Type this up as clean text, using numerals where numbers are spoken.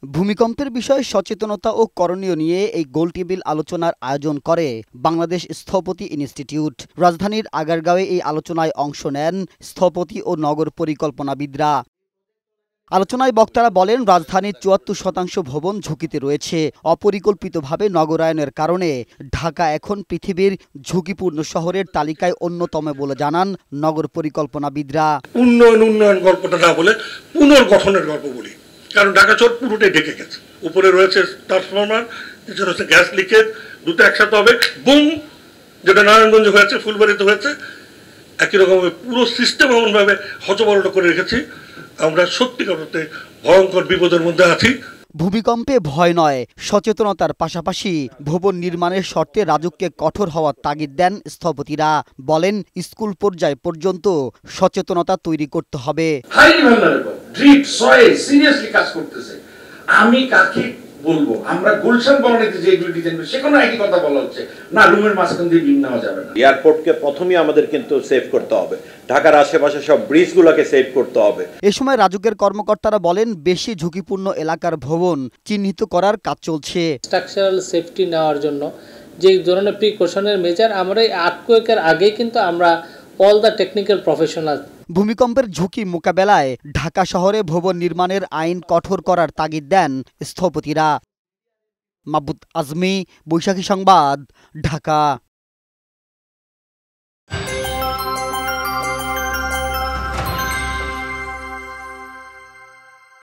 ভূমিকম্পের বিষয়ে সচেতনতা ও করণীয় নিয়ে এই গোলটেবিল আলোচনার আয়োজন করে বাংলাদেশ স্থপতি ইনস্টিটিউট। রাজধানীর আগারগাঁওয়ে এই আলোচনায় অংশ নেন স্থপতি ও নগর পরিকল্পনাবিদরা। আলোচনায় বক্তারা বলেন, রাজধানীর ৭৪% ভবন ঝুঁকিতে রয়েছে। অপরিকল্পিতভাবে নগরায়নের কারণে ঢাকা এখন পৃথিবীর ঝুঁকিপূর্ণ শহরের তালিকায় অন্যতম বলে জানান নগর পরিকল্পনাবিদরা। উন্নয়ন গল্পটা না বলে পুনর্গঠনের গল্প বলি, কারণ ঢাকা শহর পুরোটাই ঢেকে গেছে। উপরে রয়েছে ট্রান্সফরমার, নিচে রয়েছে গ্যাস লিকেজ, দুটো একসাথে হবে বুম, যেটা নারায়ণগঞ্জে হয়েছে, ফুলবাড়িতে হয়েছে। একই রকমভাবে পুরো সিস্টেম এমনভাবে হচবরল করে রেখেছি, আমরা সত্যিকার অর্থে ভয়ঙ্কর বিপদের মধ্যে আছি। ভূমিকম্পে ভয় নয়, সচেতনতার পাশাপাশি ভবন নির্মাণের শর্তে রাজুককে কঠোর হওয়ার তাগিদ দেন স্থপতিরা। বলেন, স্কুল পর্যায় পর্যন্ত সচেতনতা তৈরি করতে হবে। সিরিয়াসলি কাজ করতেছে। আমি কাকে বলবো, আমরা গুলশান বনানীতে যে ডিজাইন সেখানে একই কথা বলা হচ্ছে না, রুমের মাঝখান দিয়ে বিম নেওয়া যাবে না। এয়ারপোর্টকে প্রথমেই আমাদের কিন্তু সেভ করতে হবে, ঢাকার আশেপাশে সব ব্রিজগুলোকে সেভ করতে হবে। এ সময় রাজুকের কর্মকর্তারা বলেন, বেশি ঝুঁকিপূর্ণ এলাকার ভবন চিহ্নিত করার কাজ চলছে। স্ট্রাকচারাল সেফটি নেওয়ার জন্য যে ধরনের প্রিকশনের মেজার আমরা এই আর্থকোয়েকের আগেই কিন্তু আমরা অল দ্য টেকনিক্যাল প্রফেশনাল। ভূমিকম্পের ঝুঁকি মোকাবেলায় ঢাকা শহরে ভবন নির্মাণের আইন কঠোর করার তাগিদ দেন স্থপতিরা। মাহবুব আজমি, বৈশাখী সংবাদ, ঢাকা।